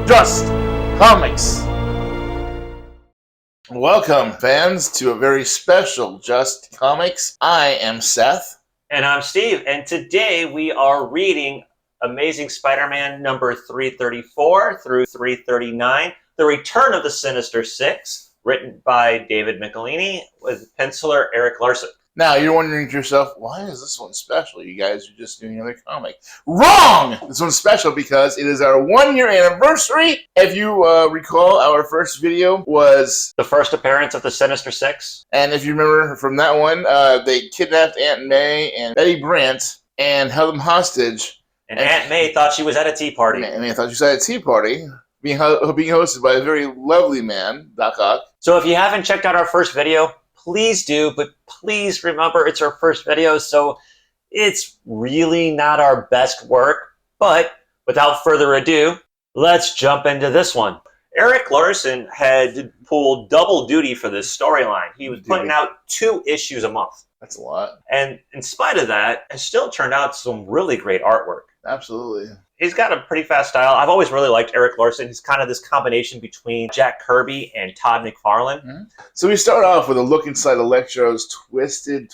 Just Comics. Welcome, fans, to a very special Just Comics. I am Seth. And I'm Steve, and today we are reading Amazing Spider-Man number 334 through 339, The Return of the Sinister Six, written by David Michelinie with penciler Erik Larsen. Now, you're wondering to yourself, why is this one special? You guys are just doing another comic. Wrong! This one's special because it is our 1-year anniversary. If you recall, our first video was the first appearance of the Sinister Six. And if you remember from that one, they kidnapped Aunt May and Betty Brant and held them hostage. And Aunt May thought she was at a tea party. Aunt May thought she was at a tea party, being hosted by a very lovely man, Doc Ock. So if you haven't checked out our first video, please do, but please remember it's our first video, so it's really not our best work. But without further ado, let's jump into this one. Erik Larsen had pulled double duty for this storyline. He was putting out 2 issues a month. That's a lot. And in spite of that, it still turned out some really great artwork. Absolutely. He's got a pretty fast style. I've always really liked Erik Larsen. He's kind of this combination between Jack Kirby and Todd McFarlane. Mm-hmm. So we start off with a look inside Electro's twisted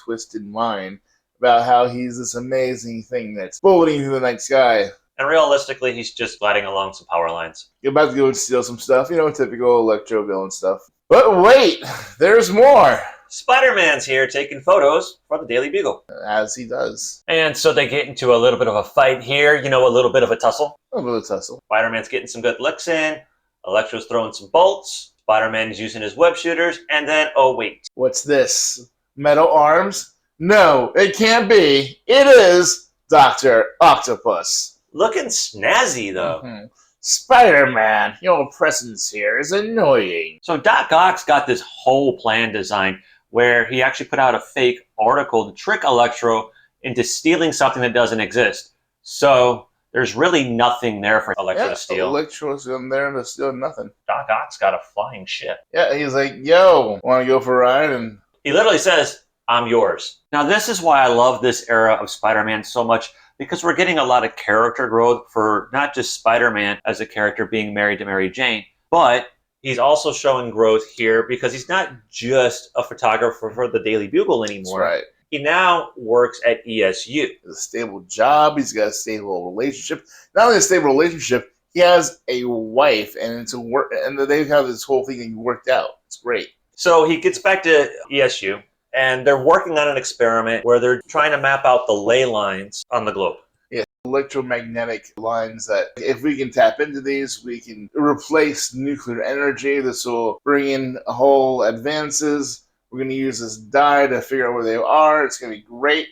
mind about how he's this amazing thing that's floating through the night sky. And realistically, he's just gliding along some power lines. You're about to go and steal some stuff, typical Electro villain stuff. But wait, there's more. Spider-Man's here taking photos for the Daily Bugle. As he does. And so they get into a little bit of a fight here, a little bit of a tussle. A little bit of tussle. Spider-Man's getting some good licks in. Electro's throwing some bolts. Spider-Man is using his web shooters. And then, oh wait. What's this? Metal arms? No, it can't be. It is Dr. Octopus. Looking snazzy, though. Mm-hmm. Spider-Man, your presence here is annoying. So Doc Ock's got this whole plan designed where he actually put out a fake article to trick Electro into stealing something that doesn't exist. So there's really nothing there for Electro to steal. Electro's in there to steal nothing. Doc Ock's got a flying ship. Yeah, he's like, yo, want to go for a ride? And he literally says, I'm yours. Now this is why I love this era of Spider-Man so much, because we're getting a lot of character growth for not just Spider-Man as a character being married to Mary Jane, but he's also showing growth here because he's not just a photographer for the Daily Bugle anymore. That's right. He now works at ESU. He has a stable job. He's got a stable relationship. Not only a stable relationship, he has a wife, and it's a work, and they have this whole thing worked out. It's great. So he gets back to ESU, and they're working on an experiment where they're trying to map out the ley lines on the globe. Yeah, electromagnetic lines that if we can tap into these, we can replace nuclear energy. This will bring in whole advances. We're going to use this dye to figure out where they are. It's going to be great.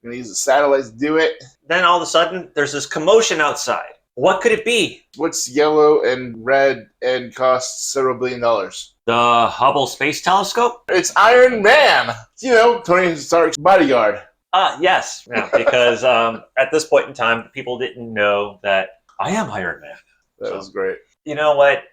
We're going to use the satellites to do it. Then all of a sudden, there's this commotion outside. What could it be? What's yellow and red and costs several $1 billion? The Hubble Space Telescope? It's Iron Man. Tony Stark's bodyguard. Yes. Yeah, because at this point in time, people didn't know that I am Iron Man. That was great. You know what?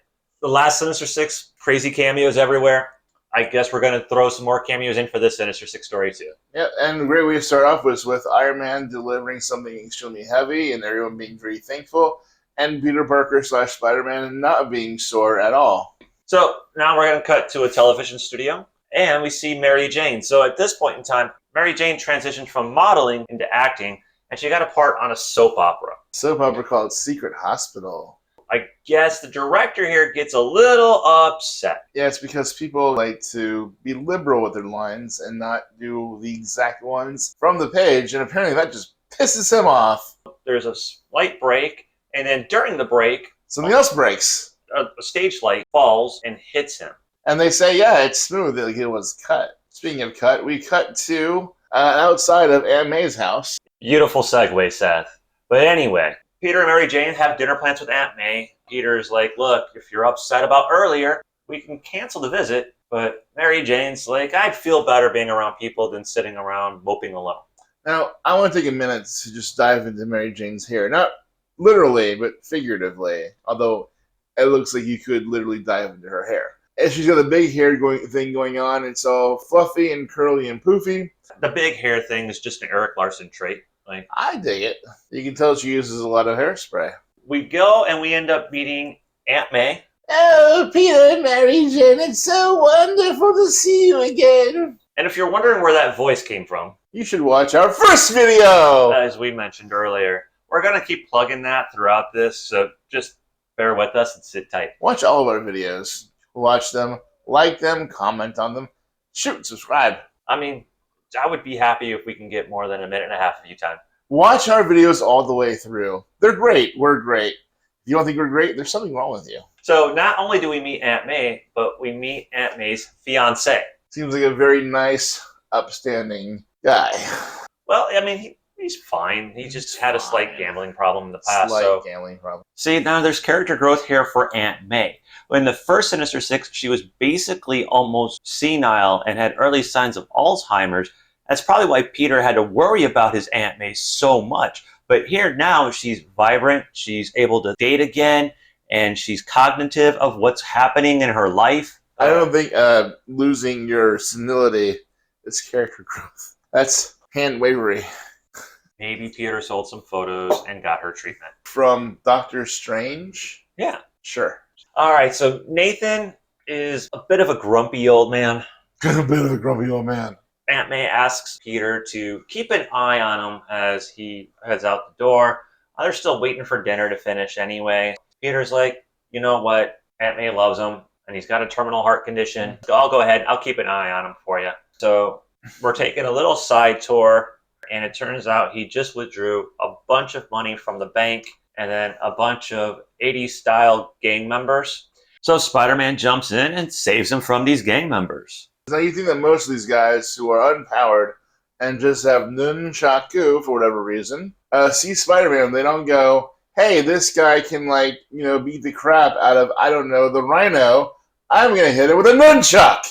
The last Sinister Six, crazy cameos everywhere. I guess we're going to throw some more cameos in for this Sinister Six story, too. Yeah, and a great way to start off was with Iron Man delivering something extremely heavy and everyone being very thankful, and Peter Parker / Spider-Man not being sore at all. So now we're going to cut to a television studio, and we see Mary Jane. So at this point in time, Mary Jane transitioned from modeling into acting, and she got a part on a soap opera. Soap opera called Secret Hospital. I guess the director here gets a little upset. Yeah, it's because people like to be liberal with their lines and not do the exact ones from the page, and apparently that just pisses him off. There's a slight break, and then during the break, something else breaks. A stage light falls and hits him. And they say, yeah, it's smooth, like it was cut. Speaking of cut, we cut to outside of Aunt May's house. Beautiful segue, Seth. But anyway, Peter and Mary Jane have dinner plans with Aunt May. Peter's like, look, if you're upset about earlier, we can cancel the visit. But Mary Jane's like, I'd feel better being around people than sitting around moping alone. Now, I want to take a minute to just dive into Mary Jane's hair. Not literally, but figuratively. Although it looks like you could literally dive into her hair. And she's got a big hair thing going on. It's all fluffy and curly and poofy. The big hair thing is just an Erik Larsen trait. I dig it. You can tell she uses a lot of hairspray. We go and we end up meeting Aunt May. Oh, Peter and Mary Jane, it's so wonderful to see you again. And if you're wondering where that voice came from, you should watch our first video. As we mentioned earlier, we're going to keep plugging that throughout this, so just bear with us and sit tight. Watch all of our videos. Watch them, like them, comment on them, shoot, subscribe. I mean, I would be happy if we can get more than a minute and a half of you time. Watch our videos all the way through. They're great. We're great. If you don't think we're great, there's something wrong with you. So not only do we meet Aunt May, but we meet Aunt May's fiancé. Seems like a very nice, upstanding guy. Well, I mean, he's fine. He just had a slight gambling problem in the past. Gambling problem. See, now there's character growth here for Aunt May. In the first Sinister Six, she was basically almost senile and had early signs of Alzheimer's. That's probably why Peter had to worry about his Aunt May so much. But here now, she's vibrant, she's able to date again, and she's cognitive of what's happening in her life. I don't think losing your senility is character growth. That's hand wavery. Maybe Peter sold some photos and got her treatment. From Doctor Strange? Yeah. Sure. All right, so Nathan is a bit of a grumpy old man. A bit of a grumpy old man. Aunt May asks Peter to keep an eye on him as he heads out the door. They're still waiting for dinner to finish anyway. Peter's like, you know what? Aunt May loves him, and he's got a terminal heart condition. So I'll go ahead. I'll keep an eye on him for you. So we're taking a little side tour, and it turns out he just withdrew a bunch of money from the bank and then a bunch of 80s-style gang members. So Spider-Man jumps in and saves him from these gang members. Now you think that most of these guys who are unpowered and just have nunchaku for whatever reason, see Spider-Man, they don't go, hey, this guy can, beat the crap out of, I don't know, the Rhino. I'm going to hit it with a nunchuck.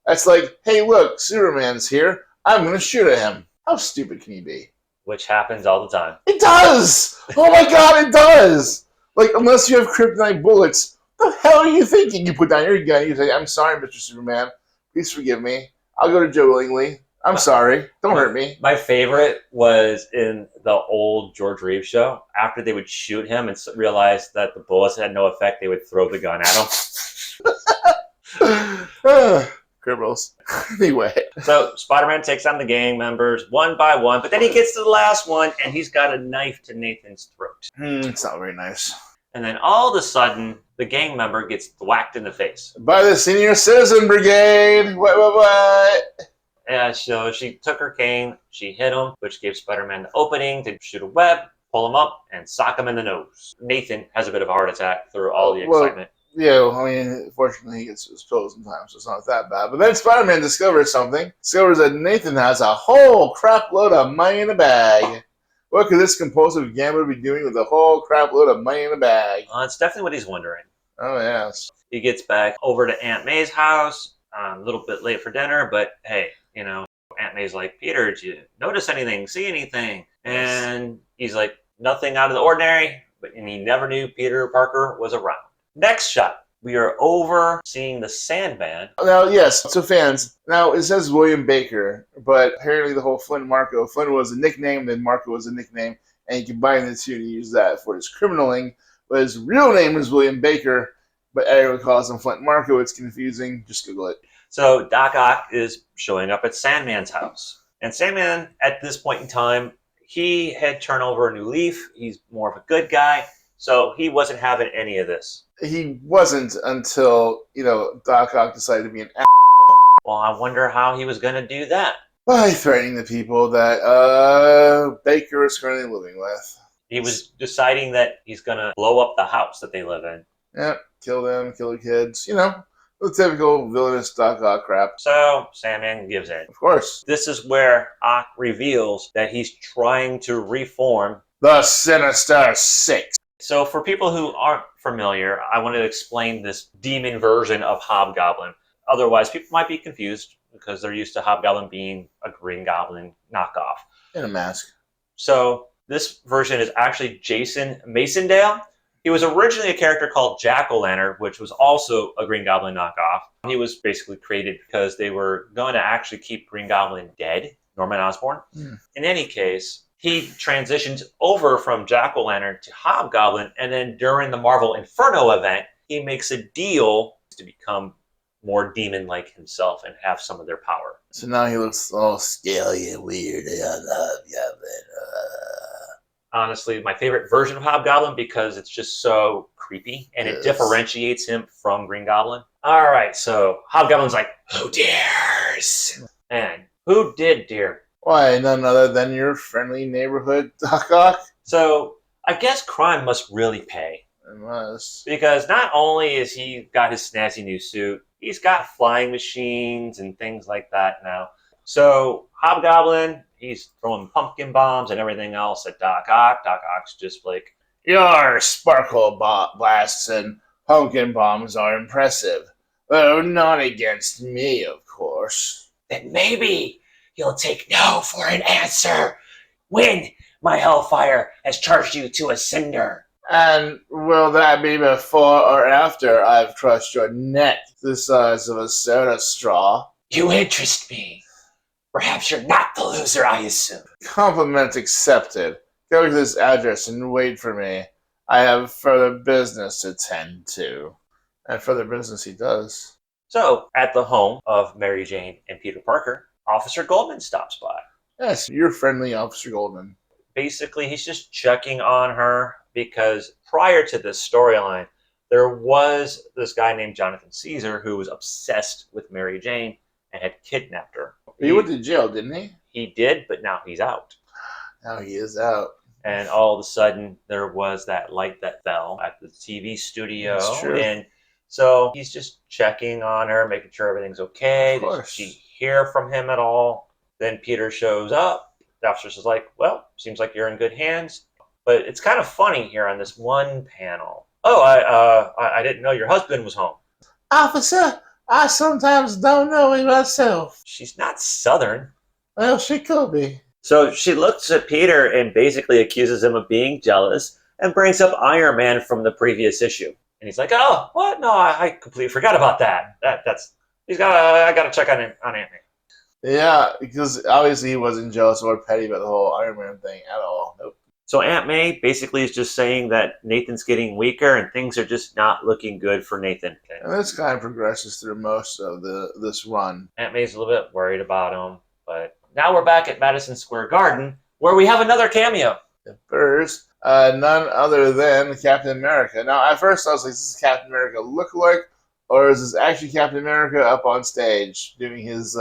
That's like, hey, look, Superman's here. I'm going to shoot at him. How stupid can he be? Which happens all the time. It does! Oh my god, it does! Like, unless you have kryptonite bullets, what the hell are you thinking? You put down your gun, you say, I'm sorry, Mr. Superman. Please forgive me. I'll go to Joe willingly. I'm sorry. Don't hurt me. My favorite was in the old George Reeves show. After they would shoot him and realize that the bullets had no effect, they would throw the gun at him. Criminals. Anyway. So Spider-Man takes on the gang members one by one, but then he gets to the last one, and he's got a knife to Nathan's throat. It's not very nice. And then all of a sudden, the gang member gets whacked in the face. By the Senior Citizen Brigade! What? So she took her cane, she hit him, which gave Spider-Man the opening to shoot a web, pull him up, and sock him in the nose. Nathan has a bit of a heart attack through all the excitement. Yeah, I mean, fortunately he gets his pills sometimes, so it's not that bad. But then Spider-Man discovers something. Discovers that Nathan has a whole crap load of money in a bag. What could this compulsive gambler be doing with a whole crap load of money in a bag? It's definitely what he's wondering. Oh, yes. He gets back over to Aunt May's house, a little bit late for dinner, but hey, Aunt May's like, Peter, did you notice anything, see anything? And he's like, nothing out of the ordinary, and he never knew Peter Parker was around. Next shot, we are over seeing the Sandman. Now, yes, so fans, now it says William Baker, but apparently the whole Flint Marco, Flint was a nickname, then Marco was a nickname, and he combined the two to use that for his criminaling. But his real name is William Baker, but everyone calls him Flint Marco. It's confusing. Just Google it. So Doc Ock is showing up at Sandman's house. And Sandman, at this point in time, he had turned over a new leaf. He's more of a good guy. So he wasn't having any of this. He wasn't until, Doc Ock decided to be an ass. Well, I wonder how he was going to do that. By threatening the people that Baker is currently living with. He was deciding that he's going to blow up the house that they live in. Yep, kill them, kill the kids. The typical villainous Doc Ock crap. So Sandman gives in. Of course. This is where Ock reveals that he's trying to reform the Sinister Six. So for people who aren't familiar, I want to explain this demon version of Hobgoblin. Otherwise, people might be confused because they're used to Hobgoblin being a Green Goblin knockoff. In a mask. So this version is actually Jason Masondale. He was originally a character called Jack-O-Lantern, which was also a Green Goblin knockoff. He was basically created because they were going to actually keep Green Goblin dead, Norman Osborn. In any case, he transitioned over from Jack-O-Lantern to Hobgoblin, and then during the Marvel Inferno event, he makes a deal to become more demon-like himself and have some of their power. So now he looks all scaly and weird. Honestly, my favorite version of Hobgoblin because it's just so creepy and it differentiates him from Green Goblin. All right, so Hobgoblin's like, who dares? And who did dare? Why, none other than your friendly neighborhood Doc Ock? So I guess crime must really pay. Unless. Because not only is he got his snazzy new suit, he's got flying machines and things like that now. So Hobgoblin, he's throwing pumpkin bombs and everything else at Doc Ock. Doc Ock's just like, Your sparkle blasts and pumpkin bombs are impressive, though not against me, of course. Then maybe you'll take no for an answer when my hellfire has charged you to a cinder. And will that be before or after I've crushed your neck the size of a soda straw? You interest me. Perhaps you're not the loser I assume. Compliment accepted. Go to this address and wait for me. I have further business to tend to. And further business he does. So, at the home of Mary Jane and Peter Parker, Officer Goldman stops by. Yes, your friendly Officer Goldman. Basically, he's just checking on her because prior to this storyline, there was this guy named Jonathan Caesar who was obsessed with Mary Jane and had kidnapped her. He went to jail, didn't he? He did, but now he's out. Now he is out. And all of a sudden, there was that light that fell at the TV studio. That's true. And so he's just checking on her, making sure everything's okay. Of course. Did she hear from him at all? Then Peter shows up. The officer is like, well, seems like you're in good hands. But it's kind of funny here on this one panel. Oh, I didn't know your husband was home. Officer, I sometimes don't know it myself. She's not Southern. Well, she could be. So she looks at Peter and basically accuses him of being jealous and brings up Iron Man from the previous issue. And he's like, oh, what? No, I completely forgot about that. I got to check on Ant-Man. Yeah, because obviously he wasn't jealous or petty about the whole Iron Man thing at all. Nope. So Aunt May basically is just saying that Nathan's getting weaker and things are just not looking good for Nathan. And this kind of progresses through most of this run. Aunt May's a little bit worried about him, but now we're back at Madison Square Garden where we have another cameo. First, none other than Captain America. Now, at first I was like, is this Captain America look-alike? Or is this actually Captain America up on stage doing his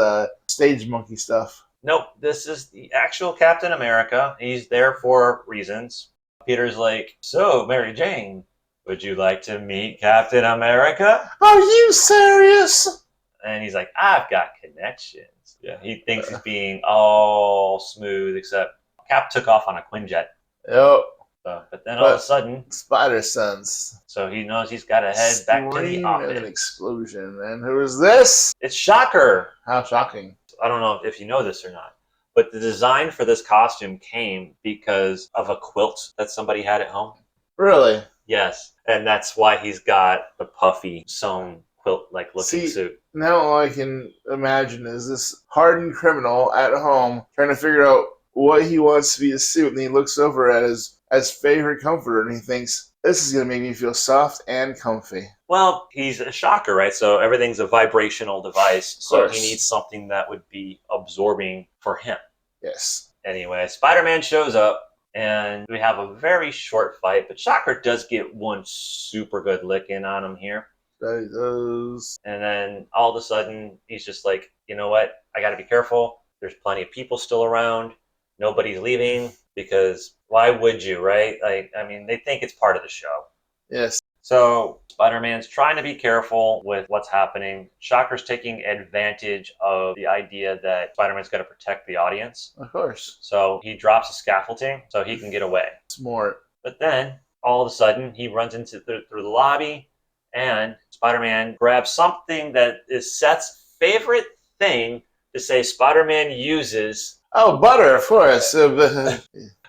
stage monkey stuff? Nope, this is the actual Captain America. He's there for reasons. Peter's like, so, Mary Jane, would you like to meet Captain America? Are you serious? And he's like, I've got connections. Yeah, he thinks he's being all smooth, except Cap took off on a Quinjet. Yep. But then all of a sudden, Spider Sense. So he knows he's got to head back to the office. An explosion. And who is this? It's Shocker. How shocking. I don't know if you know this or not, but the design for this costume came because of a quilt that somebody had at home. Really? Yes. And that's why he's got the puffy sewn quilt-like looking suit. Now all I can imagine is this hardened criminal at home trying to figure out what he wants to be his suit, and he looks over at his favorite comforter and he thinks, this is going to make me feel soft and comfy. Well, he's a Shocker, right? So everything's a vibrational device, so he needs something that would be absorbing for him. Yes. Anyway, Spider-Man shows up, and we have a very short fight, but Shocker does get one super good lick in on him here. That he does. And then all of a sudden, he's just like, you know what? I got to be careful. There's plenty of people still around. Nobody's leaving because why would you, right? I mean, they think it's part of the show. Yes. So Spider-Man's trying to be careful with what's happening. Shocker's taking advantage of the idea that Spider-Man's got to protect the audience. Of course. So he drops a scaffolding so he can get away. Smart. But then, all of a sudden, he runs through the lobby, and Spider-Man grabs something that is Seth's favorite thing to say Spider-Man uses. Oh, butter, of course. And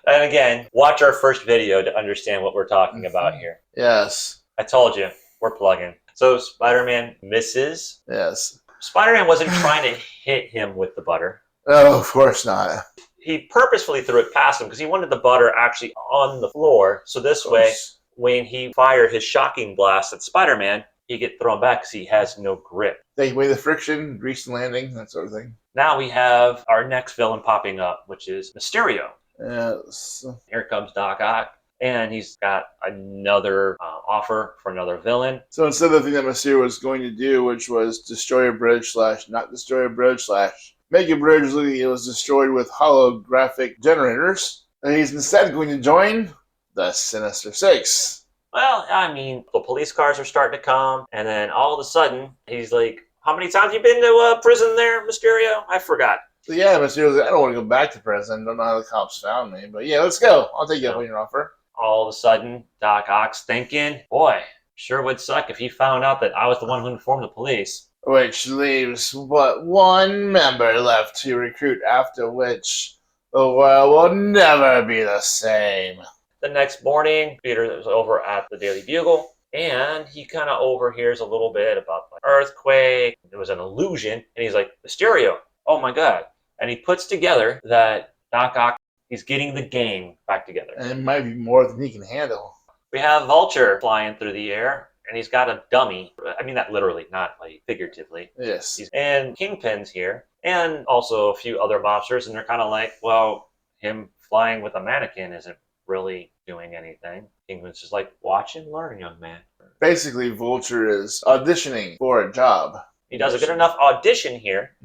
again, watch our first video to understand what we're talking about here. Yes. I told you, we're plugging. So Spider-Man misses. Yes. Spider-Man wasn't trying to hit him with the butter. Oh, of course not. He purposefully threw it past him because he wanted the butter actually on the floor. So this way, when he fired his shocking blast at Spider-Man, he get thrown back because he has no grip. Take away the friction, grease the landing, that sort of thing. Now we have our next villain popping up, which is Mysterio. Yes. Here comes Doc Ock, and he's got another offer for another villain. So instead of the thing that Mysterio was going to do, which was destroy a bridge / not destroy a bridge / make a bridge, it was destroyed with holographic generators, and he's instead going to join the Sinister Six. Well, I mean, the police cars are starting to come, and then all of a sudden, he's like, how many times have you been to prison there, Mysterio? I forgot. So yeah, Mysterio's like, I don't want to go back to prison. Don't know how the cops found me, but yeah, let's go. I'll take you up on your offer. All of a sudden, Doc Ock's thinking, boy, sure would suck if he found out that I was the one who informed the police. Which leaves but one member left to recruit, after which the world will never be the same. The next morning, Peter was over at the Daily Bugle, and he kind of overhears a little bit about the earthquake. There was an illusion, and he's like, Mysterio, oh my god. And he puts together that Doc Ock is getting the gang back together. And it might be more than he can handle. We have Vulture flying through the air, and he's got a dummy. I mean that literally, not like figuratively. Yes. And Kingpin's here, and also a few other mobsters, and they're kind of like, well, him flying with a mannequin isn't really doing anything. Kingpin's just like, watch and learn, young man. Basically, Vulture is auditioning for a job. He does a good enough audition here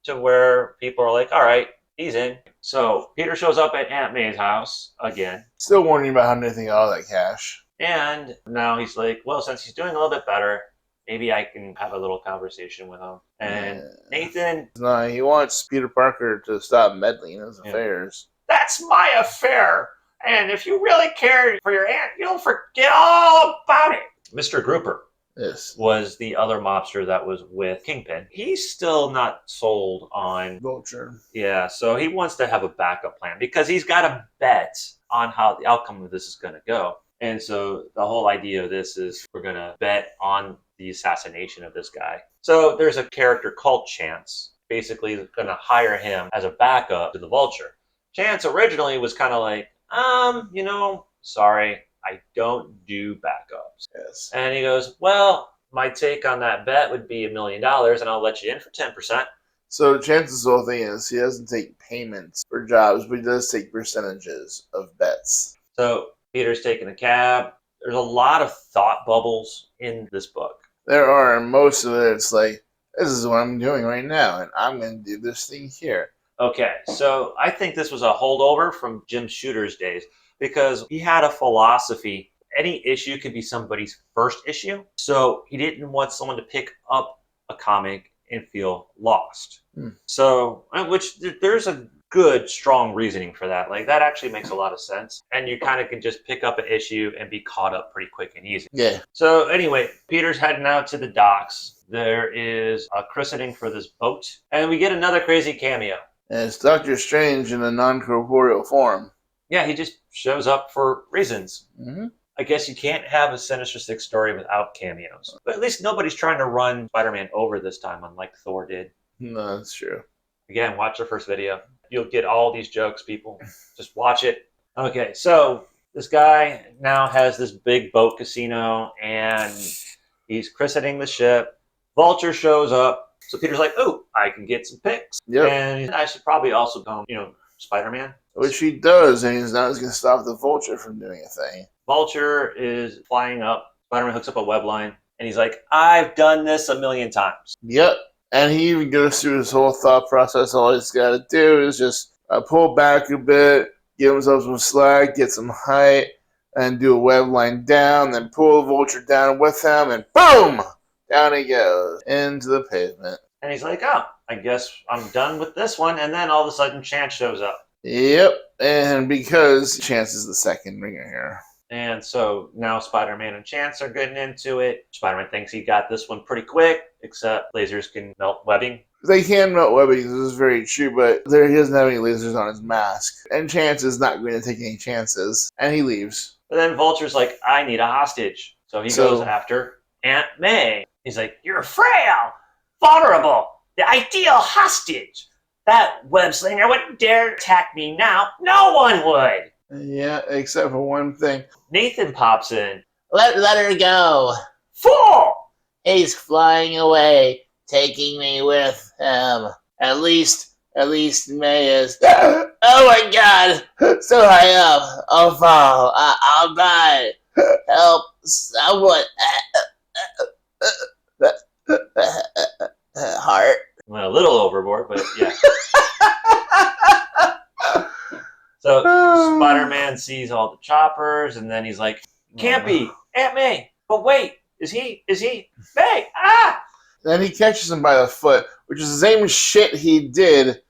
to where people are like, all right, he's in. So Peter shows up at Aunt May's house again. Still wondering about how to get all that cash. And now he's like, well, since he's doing a little bit better, maybe I can have a little conversation with him. And Nathan... No, he wants Peter Parker to stop meddling in his affairs. That's my affair. And if you really care for your aunt, you'll forget all about it. Mr. Grouper was the other mobster that was with Kingpin. He's still not sold on Vulture. Yeah, so he wants to have a backup plan because he's got a bet on how the outcome of this is going to go. And so the whole idea of this is we're going to bet on the assassination of this guy. So there's a character called Chance, basically going to hire him as a backup to the Vulture. Chance originally was kind of like, sorry, I don't do backups. Yes. And he goes, well, my take on that bet would be $1 million, and I'll let you in for 10%. So Chance's whole thing is he doesn't take payments for jobs, but he does take percentages of bets. So Peter's taking a cab. There's a lot of thought bubbles in this book. There are, and most of it, it's like, this is what I'm doing right now, and I'm going to do this thing here. Okay, so I think this was a holdover from Jim Shooter's days because he had a philosophy. Any issue could be somebody's first issue. So he didn't want someone to pick up a comic and feel lost. So, which there's a good, strong reasoning for that. Like, that actually makes a lot of sense. And you kind of can just pick up an issue and be caught up pretty quick and easy. Yeah. So anyway, Peter's heading out to the docks. There is a christening for this boat. And we get another crazy cameo. And it's Doctor Strange in a non-corporeal form. Yeah, he just shows up for reasons. I guess you can't have a Sinister Six story without cameos. But at least nobody's trying to run Spider-Man over this time, unlike Thor did. No, that's true. Again, watch the first video. You'll get all these jokes, people. Just watch it. Okay, so this guy now has this big boat casino, and he's christening the ship. Vulture shows up. So Peter's like, oh, I can get some pics. Yep. And I should probably also become, Spider-Man. Which he does, and he's not going to stop the Vulture from doing a thing. Vulture is flying up. Spider-Man hooks up a web line, and he's like, I've done this 1,000,000 times. Yep. And he even goes through his whole thought process. All he's got to do is just pull back a bit, give himself some slack, get some height, and do a web line down, then pull the Vulture down with him, and boom! Down he goes, into the pavement. And he's like, oh, I guess I'm done with this one. And then all of a sudden, Chance shows up. Yep, and because Chance is the second ringer here. And so now Spider-Man and Chance are getting into it. Spider-Man thinks he got this one pretty quick, except lasers can melt webbing. They can melt webbing, this is very true, but he doesn't have any lasers on his mask. And Chance is not going to take any chances, and he leaves. But then Vulture's like, I need a hostage. So he goes after Aunt May. He's like, you're frail, vulnerable, the ideal hostage. That web slinger wouldn't dare attack me now. No one would. Yeah, except for one thing. Nathan pops in. Let her go. Four! He's flying away, taking me with him. At least May is. Oh my God! So high up, I'll fall. I'll die. Help someone. Heart. Went a little overboard, but yeah. So Spider-Man sees all the choppers, and then he's like, "Can't be Aunt May." But wait, is he May? Ah! Then he catches him by the foot, which is the same shit he did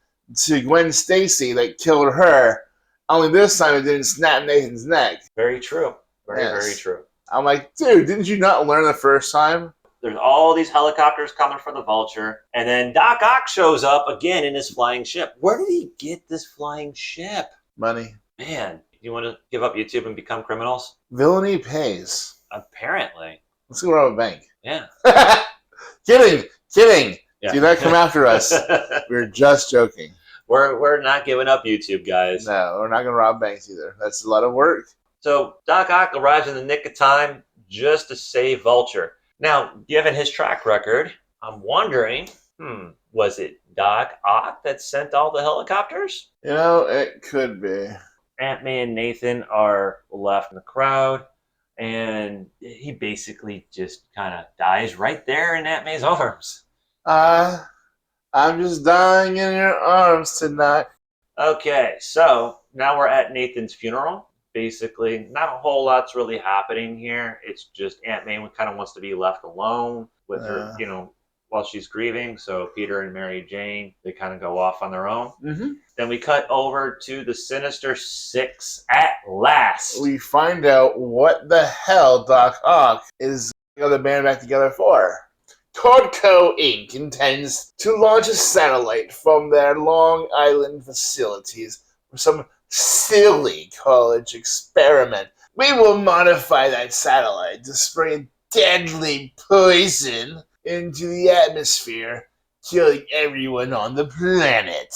to Gwen Stacy that killed her. Only this time it didn't snap Nathan's neck. Very true. Very Yes. true. I'm like, dude, didn't you not learn the first time? There's all these helicopters coming for the Vulture, and then Doc Ock shows up again in his flying ship. Where did he get this flying ship? Money. Man, you want to give up YouTube and become criminals? Villainy pays. Apparently. Let's go rob a bank. Yeah. Kidding. Yeah. Do not come after us. We're just joking. We're not giving up YouTube, guys. No, we're not going to rob banks either. That's a lot of work. So Doc Ock arrives in the nick of time just to save Vulture. Now, given his track record, I'm wondering, was it Doc Ock that sent all the helicopters? You know, it could be. Aunt May and Nathan are left in the crowd, and he basically just kind of dies right there in Aunt May's arms. I'm just dying in your arms tonight. Okay, so now we're at Nathan's funeral. Basically, not a whole lot's really happening here. It's just Aunt May kind of wants to be left alone with her, while she's grieving. So Peter and Mary Jane, they kind of go off on their own. Mm-hmm. Then we cut over to the Sinister Six at last. We find out what the hell Doc Ock is getting the band back together for. Cordco Inc. intends to launch a satellite from their Long Island facilities for some silly college experiment. We will modify that satellite to spray deadly poison into the atmosphere, killing everyone on the planet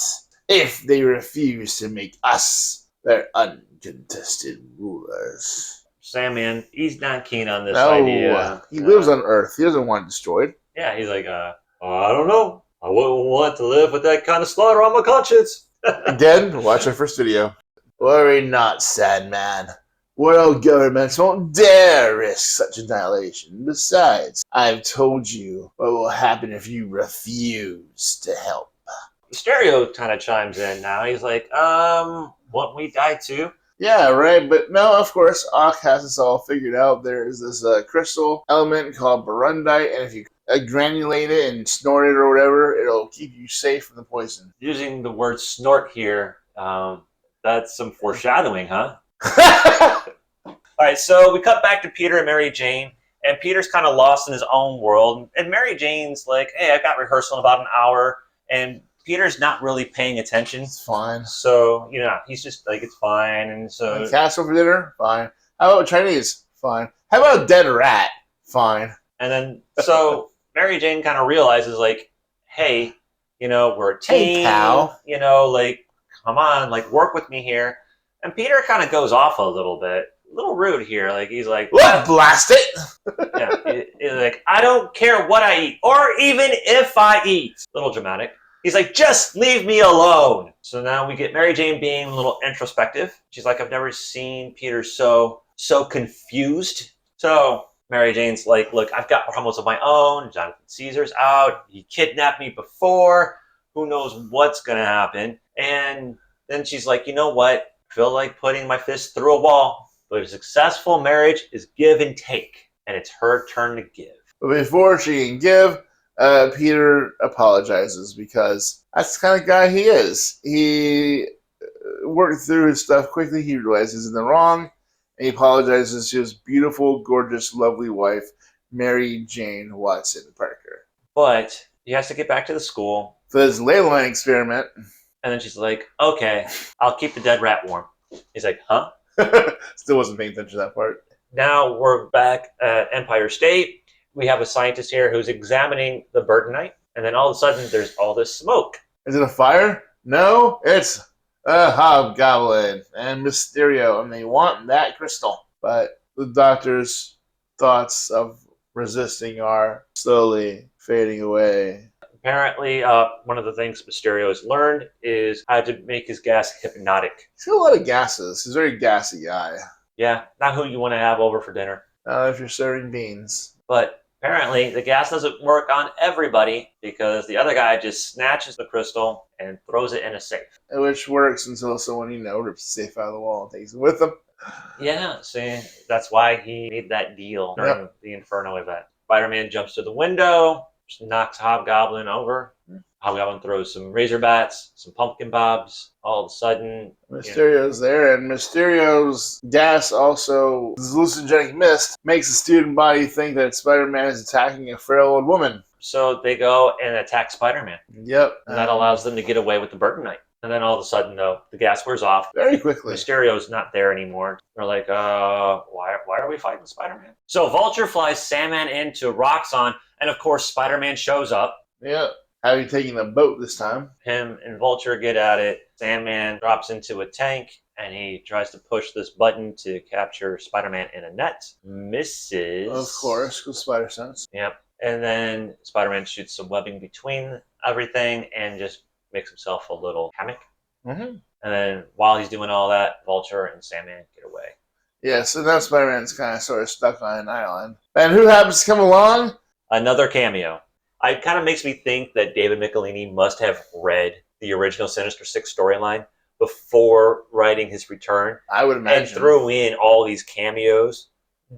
if they refuse to make us their uncontested rulers. Sandman, he's not keen on this idea. He lives on Earth. He doesn't want it destroyed. Yeah, he's like, I don't know. I wouldn't want to live with that kind of slaughter on my conscience. Again, watch our first video. Worry not, Sandman. World governments won't dare risk such annihilation. Besides, I've told you what will happen if you refuse to help. Mysterio kind of chimes in now. He's like, won't we die too? Yeah, right, but no, of course, Ock has this all figured out. There's this crystal element called Burundi, and if you granulate it and snort it or whatever, it'll keep you safe from the poison. Using the word snort here, that's some foreshadowing, huh? All right, so we cut back to Peter and Mary Jane, and Peter's kind of lost in his own world, and Mary Jane's like, hey, I've got rehearsal in about an hour, and Peter's not really paying attention. It's fine. So, he's just like, it's fine. And so. Casserole for dinner? Fine. How about Chinese? Fine. How about a dead rat? Fine. And then, so Mary Jane kind of realizes, like, hey, we're a team. Hey, pal. Come on, work with me here. And Peter kind of goes off a little bit. A little rude here. He's like, what? Blast it! Yeah. He's like, I don't care what I eat, or even if I eat. A little dramatic. He's like, just leave me alone. So now we get Mary Jane being a little introspective. She's like, I've never seen Peter so confused. So Mary Jane's like, look, I've got problems of my own. Jonathan Caesar's out. He kidnapped me before. Who knows what's going to happen? And then she's like, you know what? I feel like putting my fist through a wall. But a successful marriage is give and take. And it's her turn to give. But before she can give, Peter apologizes because that's the kind of guy he is. He worked through his stuff quickly. He realizes he's in the wrong. And he apologizes to his beautiful, gorgeous, lovely wife, Mary Jane Watson Parker. But he has to get back to the school. For this ley line experiment. And then she's like, okay, I'll keep the dead rat warm. He's like, huh? Still wasn't paying attention to that part. Now we're back at Empire State. We have a scientist here who's examining the Burtonite. And then all of a sudden, there's all this smoke. Is it a fire? No, it's Hobgoblin and Mysterio, and they want that crystal. But the Doctor's thoughts of resisting are slowly fading away. Apparently, one of the things Mysterio has learned is how to make his gas hypnotic. He's got a lot of gases. He's a very gassy guy. Yeah, not who you want to have over for dinner. If you're serving beans. But apparently, the gas doesn't work on everybody because the other guy just snatches the crystal and throws it in a safe. Which works until someone, rips the safe out of the wall and takes it with them. Yeah, see, that's why he made that deal during the Inferno event. Spider-Man jumps to the window, just knocks Hobgoblin over. Hobgoblin throws some razor bats, some pumpkin bobs. All of a sudden, Mysterio's there, and Mysterio's gas also, this hallucinogenic mist, makes the student body think that Spider-Man is attacking a frail old woman. So they go and attack Spider-Man. Yep. And that allows them to get away with the Burton Knight. And then all of a sudden, though, the gas wears off. Very quickly. Mysterio's not there anymore. They're like, why are we fighting Spider-Man? So Vulture flies Sandman into Roxxon, and of course, Spider-Man shows up. Yep. Having taken the boat this time. Him and Vulture get at it. Sandman drops into a tank, and he tries to push this button to capture Spider-Man in a net. Misses. Of course, because Spider Sense. Yep. And then Spider-Man shoots some webbing between everything and just makes himself a little hammock. Mm-hmm. And then while he's doing all that, Vulture and Sandman get away. Yeah, so now Spider-Man's kind of sort of stuck on an island. And who happens to come along? Another cameo. It kind of makes me think that David Michelinie must have read the original Sinister Six storyline before writing his return. I would imagine. And threw in all these cameos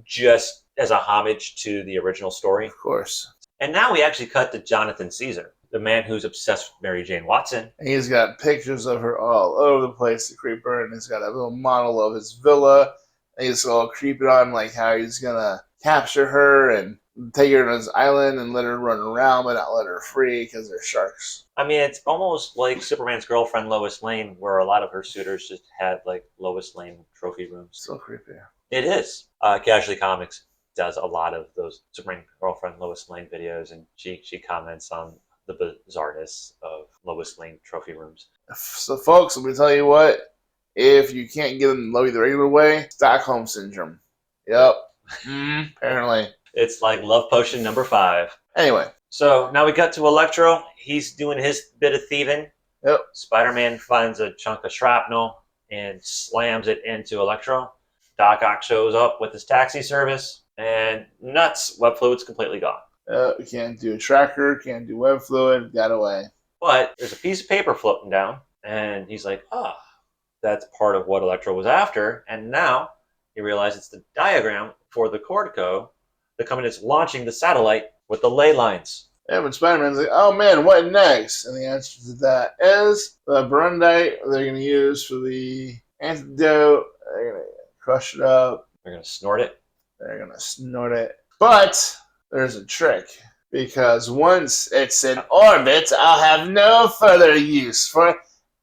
just as a homage to the original story. Of course. And now we actually cut to Jonathan Caesar, the man who's obsessed with Mary Jane Watson. And he's got pictures of her all over the place, the creeper, and he's got a little model of his villa. And he's all creeping on like how he's going to capture her and take her to his island and let her run around, but not let her free because they're sharks. I mean, it's almost like Superman's girlfriend, Lois Lane, where a lot of her suitors just had, like, Lois Lane trophy rooms. So creepy. It is. Casualty Comics does a lot of those Superman girlfriend, Lois Lane videos, and she comments on the bizarreness of Lois Lane trophy rooms. So, folks, let me tell you what. If you can't get them the regular way, Stockholm Syndrome. Yep. Apparently. It's like Love Potion number 5. Anyway. So now we cut to Electro. He's doing his bit of thieving. Yep. Spider-Man finds a chunk of shrapnel and slams it into Electro. Doc Ock shows up with his taxi service. And nuts, web fluid's completely gone. Can't do a tracker, can't do web fluid, got away. But there's a piece of paper floating down. And he's like, that's part of what Electro was after. And now he realizes it's the diagram for the Cortico. The company that's launching the satellite with the ley lines. Yeah, but Spider-Man's like, oh man, what next? And the answer to that is the Burundi they're going to use for the antidote. They're going to crush it up. They're going to snort it. They're going to snort it. But there's a trick. Because once it's in orbit, I'll have no further use for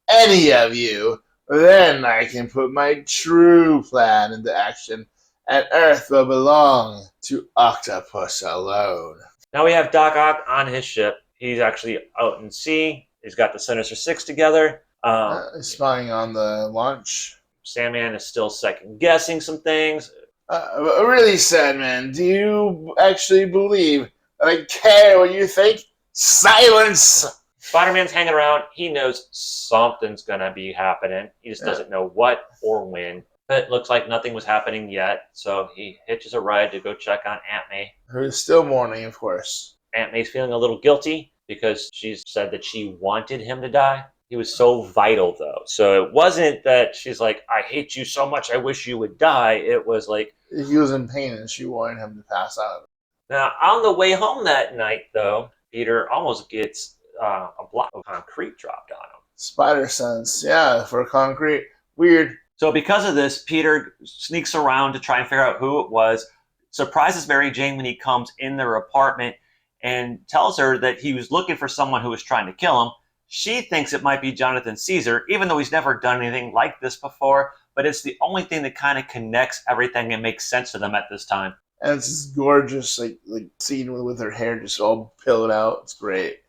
any of you. Then I can put my true plan into action. And Earth will belong to Octopus alone. Now we have Doc Ock on his ship. He's actually out in sea. He's got the Sinister Six together. He's spying on the launch. Sandman is still second-guessing some things. Really, Sandman, do you actually believe that I care what you think? Silence! Spider-Man's hanging around. He knows something's going to be happening. He just doesn't know what or when. It looks like nothing was happening yet, so he hitches a ride to go check on Aunt May. Who's still mourning, of course. Aunt May's feeling a little guilty because she said that she wanted him to die. He was so vital, though. So it wasn't that she's like, I hate you so much, I wish you would die. It was like... He was in pain and she wanted him to pass out. Now, on the way home that night, though, Peter almost gets a block of concrete dropped on him. Spider sense, yeah, for concrete. Weird. So because of this, Peter sneaks around to try and figure out who it was, surprises Mary Jane when he comes in their apartment, and tells her that he was looking for someone who was trying to kill him. She thinks it might be Jonathan Caesar, even though he's never done anything like this before, but it's the only thing that kind of connects everything and makes sense to them at this time. And it's this gorgeous like scene with her hair just all pillowed out. It's great.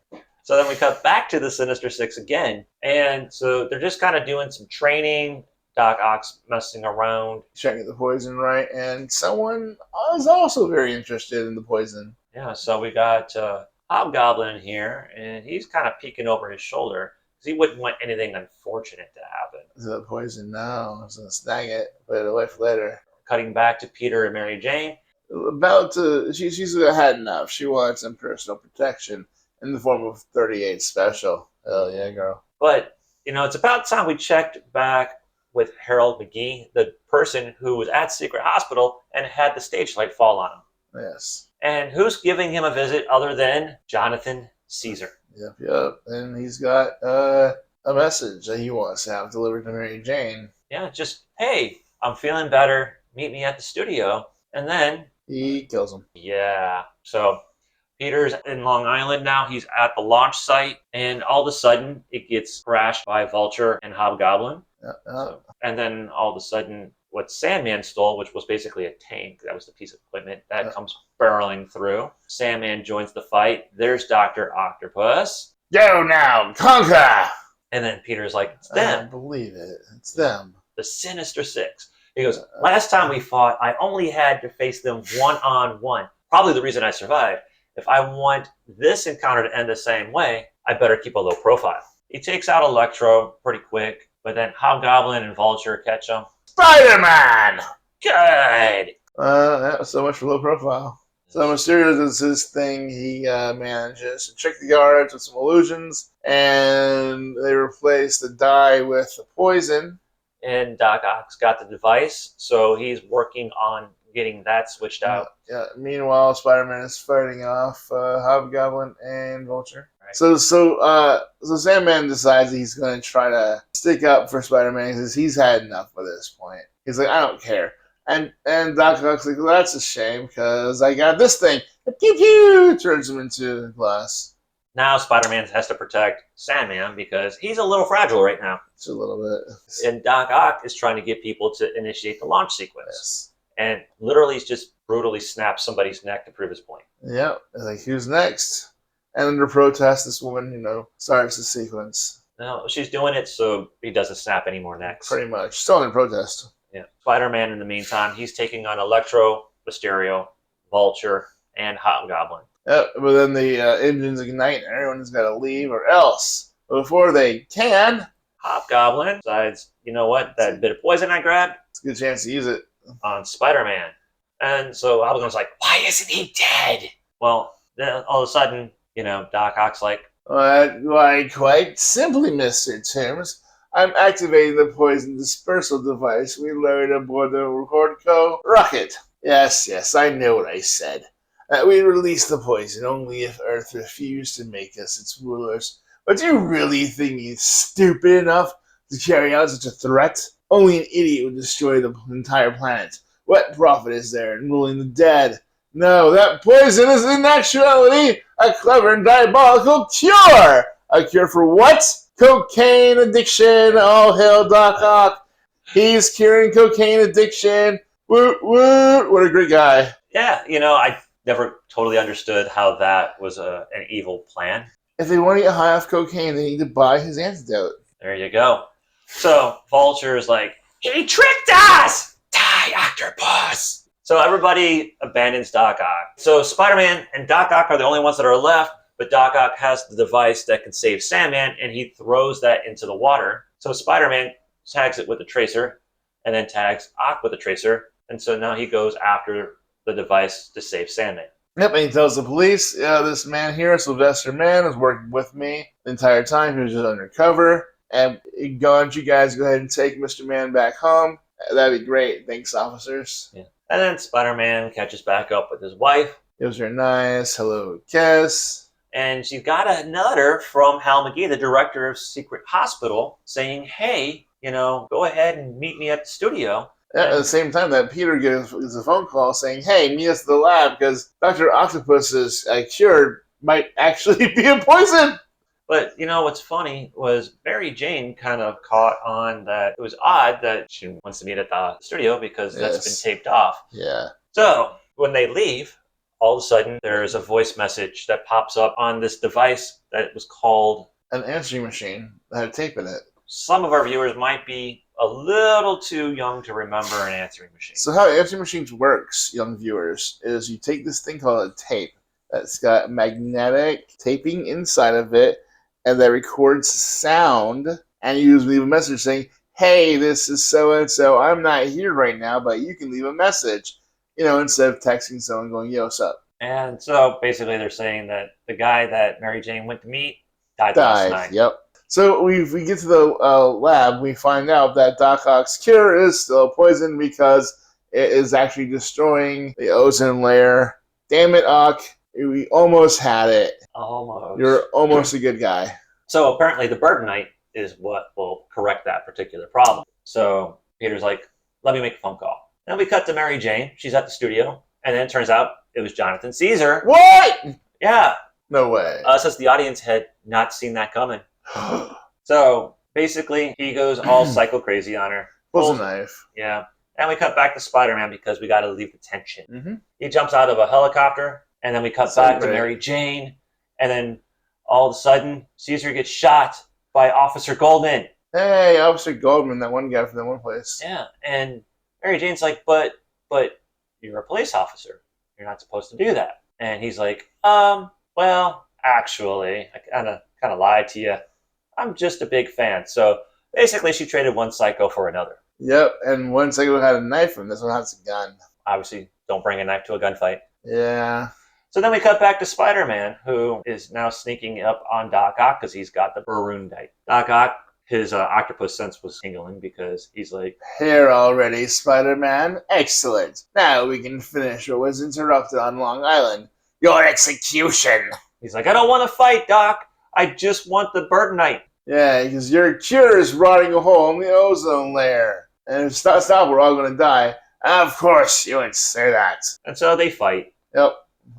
So then we cut back to the Sinister Six again. And so they're just kind of doing some training. Doc Ock's messing around. Checking the poison right, and someone is also very interested in the poison. Yeah, so we got Hobgoblin here, and he's kind of peeking over his shoulder because he wouldn't want anything unfortunate to happen. Is the poison now? I was going to snag it, put it away for later. Cutting back to Peter and Mary Jane. She's had enough. She wants some personal protection in the form of 38 special. Hell yeah, girl. But, it's about time we checked back with Harold McGee, the person who was at Secret Hospital and had the stage light fall on him. Yes. And who's giving him a visit other than Jonathan Caesar? Yep. And he's got a message that he wants to have delivered to Mary Jane. Yeah, just, hey, I'm feeling better. Meet me at the studio. And then he kills him. Yeah. So Peter's in Long Island now. He's at the launch site. And all of a sudden, it gets crashed by Vulture and Hobgoblin. And then all of a sudden, what Sandman stole, which was basically a tank, that was the piece of equipment, that comes barreling through. Sandman joins the fight. There's Dr. Octopus. Go now, conquer! And then Peter's like, it's them. I believe it. It's them. The Sinister Six. He goes, last time we fought, I only had to face them one-on-one. Probably the reason I survived. If I want this encounter to end the same way, I better keep a low profile. He takes out Electro pretty quick, but then Hobgoblin and Vulture catch him. Spider-Man! Good! So much for low profile. So Mysterio does his thing. He manages to trick the guards with some illusions, and they replace the dye with the poison. And Doc Ock's got the device, so he's working on getting that switched out. Yeah. Meanwhile, Spider-Man is fighting off Hobgoblin and Vulture. Right. So Sandman decides he's going to try to stick up for Spider-Man because he's had enough by this point. He's like, I don't care. And Doc Ock's like, well, that's a shame because I got this thing. Pew pew! Turns him into glass. Now Spider-Man has to protect Sandman because he's a little fragile right now. It's a little bit. And Doc Ock is trying to get people to initiate the launch sequence. Yes. And literally he's just brutally snaps somebody's neck to prove his point. Yep. Like, who's next? And under protest, this woman, starts the sequence. No, she's doing it so he doesn't snap any more necks. Pretty much. Still under protest. Yeah. Spider-Man, in the meantime, he's taking on Electro, Mysterio, Vulture, and Hobgoblin. Yep, but then the engines ignite and everyone's got to leave or else. But before they can, Hobgoblin decides, you know what, that bit of poison I grabbed? it's a good chance to use it. On Spider-Man. And so Hobgoblin's like, why isn't he dead? Well, then all of a sudden, Doc Ock's like, Why, quite simply, Mr. Timms. I'm activating the poison dispersal device we loaded aboard the Hordco rocket. Yes, I know what I said. We release the poison only if Earth refused to make us its rulers. But do you really think he's stupid enough to carry out such a threat? Only an idiot would destroy the entire planet. What profit is there in ruling the dead? No, that poison is in actuality a clever and diabolical cure! A cure for what? Cocaine addiction! Oh, hail Doc Ock! He's curing cocaine addiction! Woot woot! What a great guy. Yeah, I never totally understood how that was an evil plan. If they want to get high off cocaine, they need to buy his antidote. There you go. So Vulture is like, he tricked us! Die, Octopus! So everybody abandons Doc Ock. So Spider-Man and Doc Ock are the only ones that are left, but Doc Ock has the device that can save Sandman, and he throws that into the water. So Spider-Man tags it with a tracer, and then tags Ock with a tracer, and so now he goes after the device to save Sandman. Yep, and he tells the police, this man here, Sylvester Mann, was working with me the entire time. He was just undercover. And why don't you guys go ahead and take Mr. Mann back home? That'd be great. Thanks, officers. Yeah. And then Spider-Man catches back up with his wife. Gives her a nice hello kiss. And she's got a letter from Hal McGee, the director of Secret Hospital, saying, hey, go ahead and meet me at the studio. At the same time that Peter gets a phone call saying, hey, meet us at the lab because Dr. Octopus's cure might actually be a poison. But, what's funny was Mary Jane kind of caught on that it was odd that she wants to meet at the studio because that's been taped off. Yeah. So when they leave, all of a sudden there's a voice message that pops up on this device that was called an answering machine that had tape in it. Some of our viewers might be a little too young to remember an answering machine. So how answering machines works, young viewers, is you take this thing called a tape that's got magnetic taping inside of it, and that records sound, and you leave a message saying, hey, this is so-and-so, I'm not here right now, but you can leave a message, instead of texting someone going, yo, what's up? And so basically they're saying that the guy that Mary Jane went to meet died last night. Yep. So we get to the lab, we find out that Doc Ock's cure is still poison because it is actually destroying the ozone layer. Damn it, Ock. We almost had it. Almost. You're almost a good guy. So apparently the Burtonite is what will correct that particular problem. So Peter's like, let me make a phone call. Then we cut to Mary Jane. She's at the studio. And then it turns out it was Jonathan Caesar. What? Yeah. No way. Since the audience had not seen that coming. So basically, he goes all psycho crazy on her. Pulls a knife. Yeah. And we cut back to Spider-Man because we got to leave the tension. Mm-hmm. He jumps out of a helicopter, and then we cut back to Mary Jane, and then all of a sudden, Caesar gets shot by Officer Goldman. Hey, Officer Goldman, that one guy from that one place. Yeah, and Mary Jane's like, but you're a police officer. You're not supposed to do that. And he's like, well, actually, I kind of lied to you. I'm just a big fan. So basically, she traded one psycho for another. Yep, and one psycho had a knife, and this one has a gun. Obviously, don't bring a knife to a gunfight. Yeah. So then we cut back to Spider-Man, who is now sneaking up on Doc Ock because he's got the Burundi. Doc Ock, his octopus sense was tingling because he's like, here already, Spider-Man. Excellent. Now we can finish what was interrupted on Long Island. Your execution. He's like, I don't want to fight, Doc. I just want the Burtonite. Yeah, because your cure is rotting a hole in the ozone layer. And if it's not, we're all going to die. Of course, you would say that. And so they fight. Yep,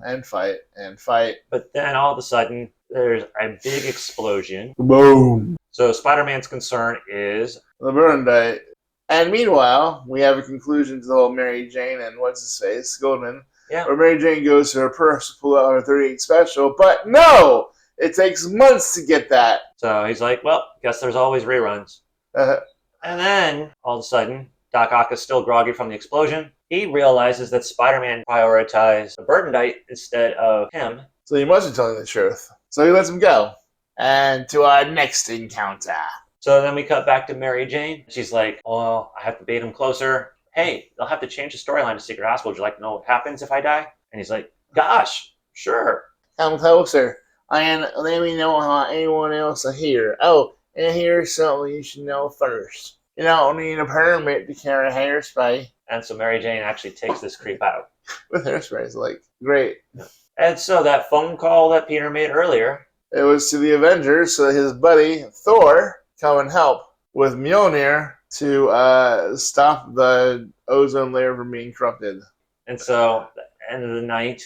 and fight, and fight. But then all of a sudden, there's a big explosion. Boom. So Spider-Man's concern is the Burundi. And meanwhile, we have a conclusion to the whole Mary Jane and what's-his-face, Goldman. Yeah. Where Mary Jane goes to her purse to pull out her 38 special, but no! It takes months to get that. So he's like, well, guess there's always reruns. And then, all of a sudden, Doc Ock is still groggy from the explosion. He realizes that Spider-Man prioritized the Burtonite instead of him. So he must be telling the truth. So he lets him go. And to our next encounter. So then we cut back to Mary Jane. She's like, well, I have to bait him closer. Hey, they'll have to change the storyline to Secret Hospital. Would you like to know what happens if I die? And he's like, gosh, sure. Come closer. And let me know how anyone else is here. Oh, and here's something you should know first. You don't need a permit to carry hairspray. And so Mary Jane actually takes this creep out. With hairspray, it's like, great. And so that phone call that Peter made earlier. It was to the Avengers, so his buddy, Thor, come and help with Mjolnir to stop the ozone layer from being corrupted. And so, at the end of the night,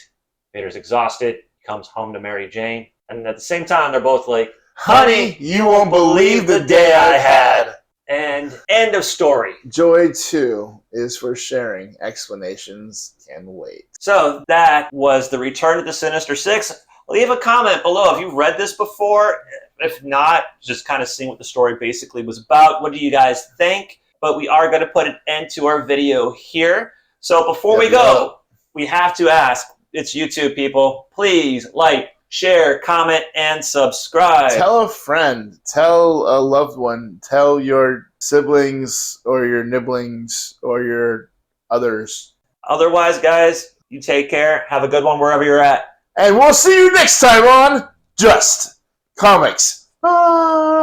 Peter's exhausted, comes home to Mary Jane, and at the same time, they're both like, honey, you won't believe the day I had. And end of story. Joy 2 is for sharing. Explanations can wait. So that was the return of the Sinister Six. Leave a comment below if you've read this before. If not, just kind of seeing what the story basically was about. What do you guys think? But we are going to put an end to our video here. So before we go, we have to ask, it's YouTube people, please like, share, comment, and subscribe. Tell a friend, tell a loved one, tell your siblings or your nibblings or your others. Otherwise, guys, you take care. Have a good one wherever you're at. And we'll see you next time on Just Comics. Bye.